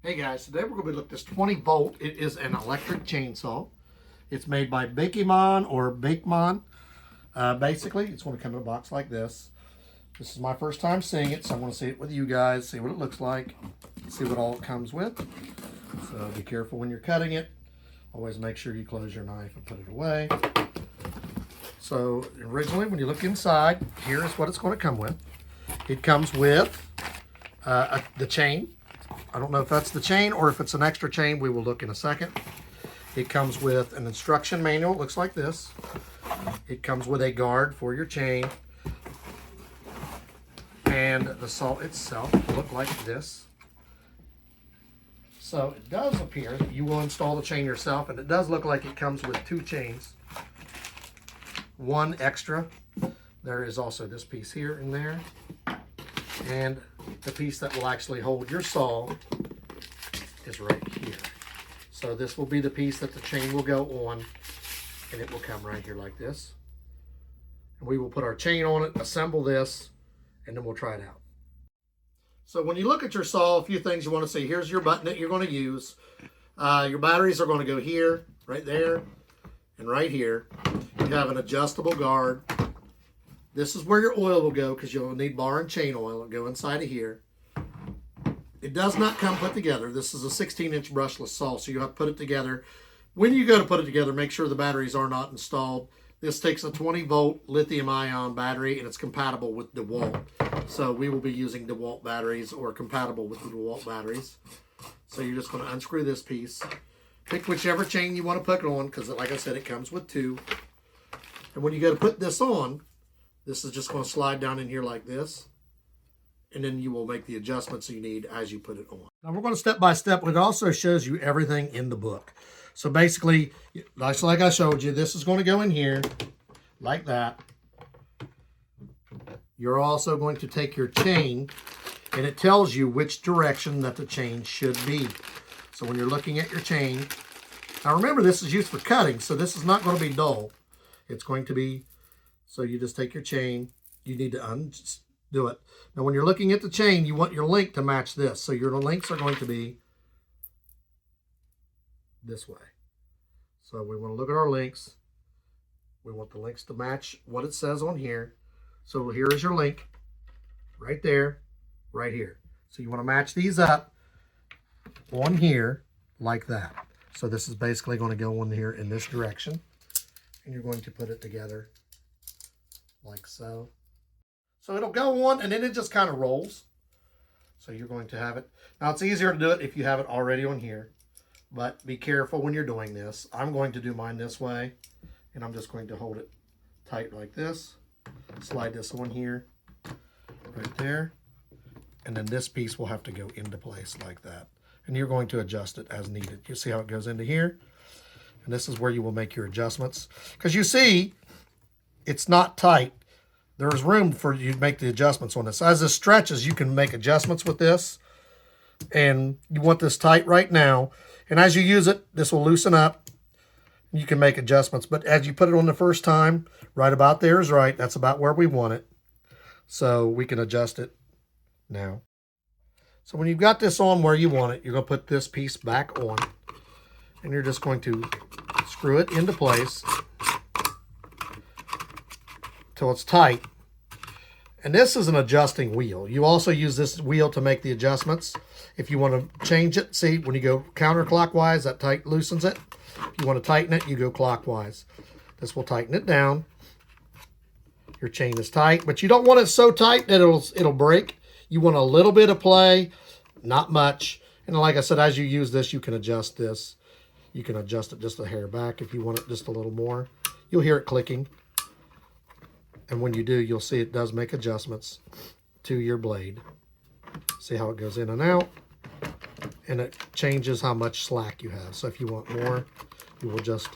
Hey guys, today we're going to be looking at this 20 volt. It is an electric chainsaw. It's made by Baikemon or Baikemon. Basically, it's going to come in a box like this. This is my first time seeing it, so I'm going to see it with you guys, see what it looks like, see what all it comes with. So be careful when you're cutting it. Always make sure you close your knife and put it away. So originally, when you look inside, here is what it's going to come with. It comes with the chain. I don't know if that's the chain or if it's an extra chain. We will look in a second. It comes with an instruction manual. It looks like this. It comes with a guard for your chain. And the saw itself will look like this. So it does appear that you will install the chain yourself, and it does look like it comes with two chains. One extra. There is also this piece here and there. And the piece that will actually hold your saw is right here. So this will be the piece that the chain will go on, and it will come right here like this. And we will put our chain on it, assemble this, and then we'll try it out. So when you look at your saw, a few things you want to see. Here's your button that you're going to use. Your batteries are going to go here, right there, and right here. You have an adjustable guard. This is where your oil will go, because you'll need bar and chain oil. It'll go inside of here. It does not come put together. This is a 16-inch brushless saw, so you have to put it together. When you go to put it together, make sure the batteries are not installed. This takes a 20-volt lithium-ion battery, and it's compatible with DeWalt. So we will be using DeWalt batteries, or compatible with the DeWalt batteries. So you're just going to unscrew this piece. Pick whichever chain you want to put it on, because like I said, it comes with two. And when you go to put this on, this is just going to slide down in here like this. And then you will make the adjustments you need as you put it on. Now we're going to step by step. It also shows you everything in the book. So basically, like I showed you, this is going to go in here like that. You're also going to take your chain, and it tells you which direction that the chain should be. So when you're looking at your chain, now remember this is used for cutting, so this is not going to be dull. It's going to be, so you just take your chain, you need to undo it. Now when you're looking at the chain, you want your link to match this. So your links are going to be this way. So we want to look at our links. We want the links to match what it says on here. So here is your link, right there, right here. So you want to match these up on here like that. So this is basically going to go on here in this direction. And you're going to put it together like so. So it'll go on, and then it just kind of rolls. So you're going to have it. Now it's easier to do it if you have it already on here, but be careful when you're doing this. I'm going to do mine this way, and I'm just going to hold it tight like this. Slide this on here, right there. And then this piece will have to go into place like that. And you're going to adjust it as needed. You see how it goes into here? And this is where you will make your adjustments. Because you see, it's not tight. There's room for you to make the adjustments on this. As this stretches, you can make adjustments with this. And you want this tight right now. And as you use it, this will loosen up. You can make adjustments. But as you put it on the first time, right about there is right. That's about where we want it. So we can adjust it now. So when you've got this on where you want it, you're going to put this piece back on. And you're just going to screw it into place till it's tight. And this is an adjusting wheel. You also use this wheel to make the adjustments. If you want to change it, see, when you go counterclockwise, that loosens it. If you want to tighten it, you go clockwise. This will tighten it down. Your chain is tight, but you don't want it so tight that it'll break. You want a little bit of play, not much. And like I said, as you use this, you can adjust this. You can adjust it just a hair back if you want it just a little more. You'll hear it clicking. And when you do, you'll see it does make adjustments to your blade. See how it goes in and out? And it changes how much slack you have. So if you want more, you will just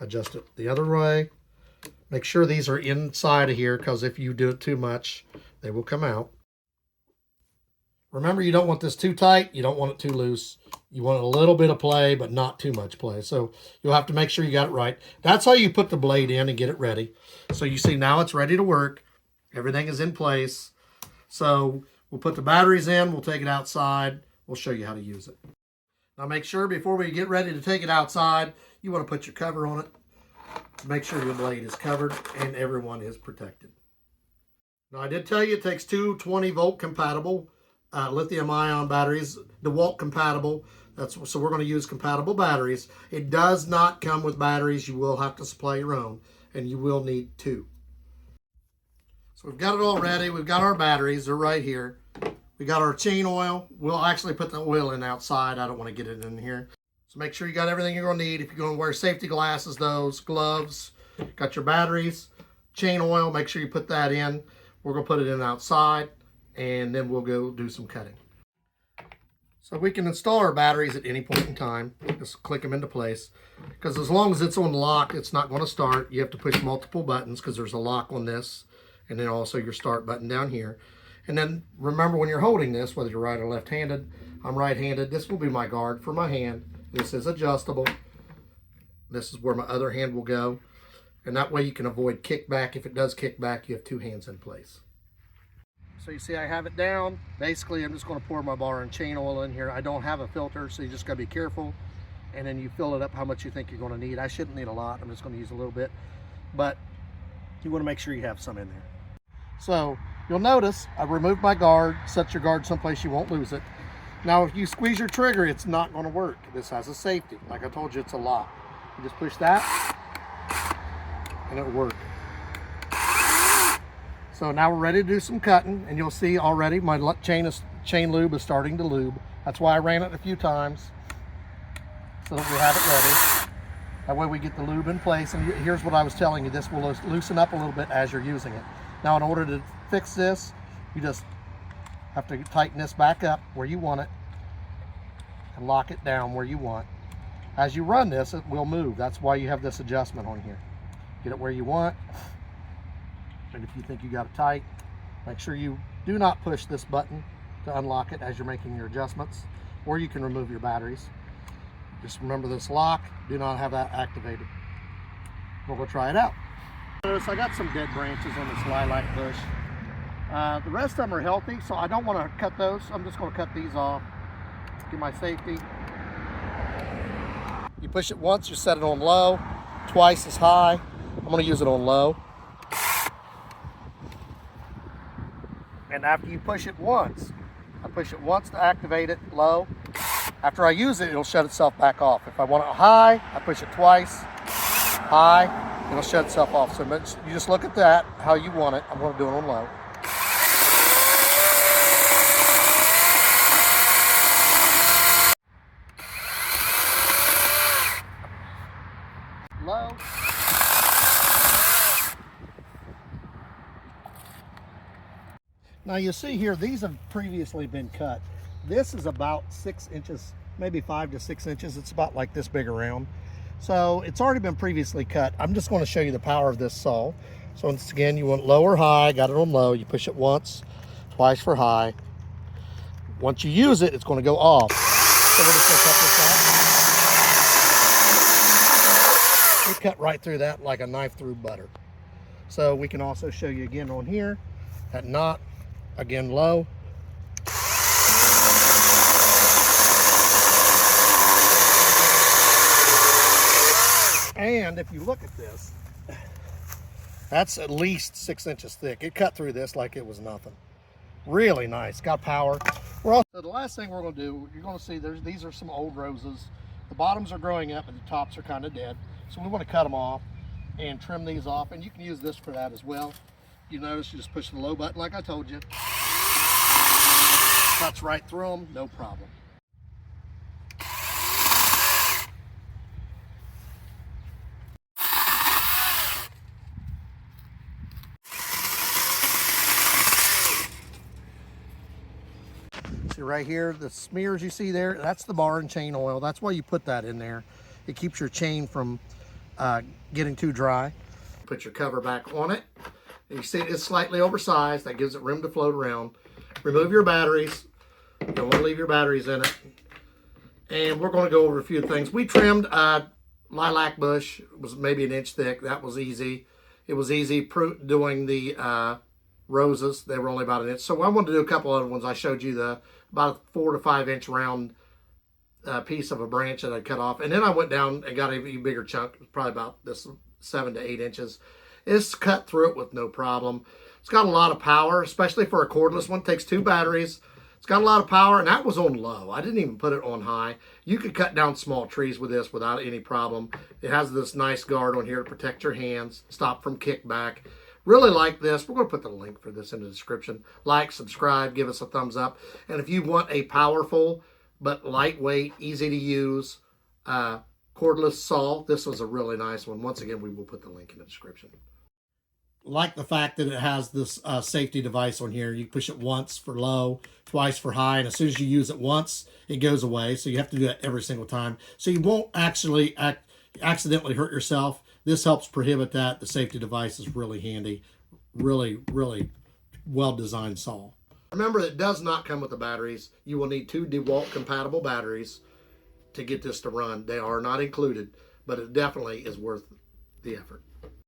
adjust it the other way. Make sure these are inside of here, because if you do it too much, they will come out. Remember, you don't want this too tight. You don't want it too loose. You want a little bit of play, but not too much play. So you'll have to make sure you got it right. That's how you put the blade in and get it ready. So you see now it's ready to work. Everything is in place. So we'll put the batteries in. We'll take it outside. We'll show you how to use it. Now make sure before we get ready to take it outside, you want to put your cover on it. Make sure your blade is covered and everyone is protected. Now I did tell you it takes two 20-volt compatible lithium-ion batteries, DeWalt compatible. So we're going to use compatible batteries. It does not come with batteries. You will have to supply your own, and you will need two. So we've got it all ready. We've got our batteries. They're right here. We got our chain oil. We'll actually put the oil in outside. I don't want to get it in here. So make sure you got everything you're going to need. If you're going to wear safety glasses, those, gloves, got your batteries, chain oil, make sure you put that in. We're going to put it in outside, and then we'll go do some cutting. So we can install our batteries at any point in time. Just click them into place. Because as long as it's on lock, it's not going to start. You have to push multiple buttons because there's a lock on this. And then also your start button down here. And then remember when you're holding this, whether you're right or left-handed, I'm right-handed. This will be my guard for my hand. This is adjustable. This is where my other hand will go. And that way you can avoid kickback. If it does kick back, you have two hands in place. So you see I have it down. Basically, I'm just going to pour my bar and chain oil in here. I don't have a filter, so you just got to be careful. And then you fill it up how much you think you're going to need. I shouldn't need a lot. I'm just going to use a little bit. But you want to make sure you have some in there. So you'll notice I removed my guard. Set your guard someplace you won't lose it. Now, if you squeeze your trigger, it's not going to work. This has a safety. Like I told you, it's a lock. You just push that, and it'll work. So now we're ready to do some cutting, and you'll see already my chain lube is starting to lube. That's why I ran it a few times, so that we have it ready. That way we get the lube in place, and here's what I was telling you. This will loosen up a little bit as you're using it. Now, in order to fix this, you just have to tighten this back up where you want it and lock it down where you want. As you run this, it will move. That's why you have this adjustment on here. Get it where you want. And if you think you got it tight, make sure you do not push this button to unlock it as you're making your adjustments, or you can remove your batteries. Just remember this lock, do not have that activated. We'll go try it out. Notice I got some dead branches on this lilac bush. The rest of them are healthy, so I don't want to cut those. I'm just going to cut these off. Get my safety. You push it once, you set it on low, twice as high. I'm going to use it on low. And after you push it once, I push it once to activate it low. After I use it, it'll shut itself back off. If I want it high, I push it twice. High, it'll shut itself off. So you just look at that, how you want it. I'm going to do it on low. Low. Now you see here, these have previously been cut. This is about 6 inches, maybe 5 to 6 inches. It's about like this big around. So it's already been previously cut. I'm just going to show you the power of this saw. So once again, you want low or high, got it on low. You push it once, twice for high. Once you use it, it's going to go off. So we're just going to cut this out. We cut right through that like a knife through butter. So we can also show you again on here, that knot, again low. And if you look at this, that's at least 6 inches thick. It cut through this like it was nothing. Really nice, got power. So the last thing we're going to do, you're going to see these are some old roses. The bottoms are growing up and the tops are kind of dead. So we want to cut them off and trim these off, and you can use this for that as well. You notice you just push the low button like I told you. Cuts right through them, no problem. See right here, the smears you see there, that's the bar and chain oil. That's why you put that in there. It keeps your chain from getting too dry. Put your cover back on it. You see it's slightly oversized. That gives it room to float around. Remove your batteries. You don't want to leave your batteries in it. And we're going to go over a few things. We trimmed lilac bush. It was maybe an inch thick. That was easy. It was easy doing the roses. They were only about an inch. So I wanted to do a couple other ones. I showed you about a 4 to 5 inch round piece of a branch that I cut off. And then I went down and got a even bigger chunk. It was probably about this 7 to 8 inches. It's cut through it with no problem. It's got a lot of power, especially for a cordless one. It takes 2 batteries. It's got a lot of power, and that was on low. I didn't even put it on high. You could cut down small trees with this without any problem. It has this nice guard on here to protect your hands, stop from kickback. Really like this. We're going to put the link for this in the description. Like, subscribe, give us a thumbs up. And if you want a powerful but lightweight, easy to use cordless saw, this was a really nice one. Once again, we will put the link in the description. Like the fact that it has this safety device on here. You push it once for low, twice for high, and as soon as you use it once, it goes away. So you have to do that every single time. So you won't actually accidentally hurt yourself. This helps prohibit that. The safety device is really handy. Really, really well-designed saw. Remember, it does not come with the batteries. You will need 2 DeWalt compatible batteries to get this to run. They are not included, but it definitely is worth the effort.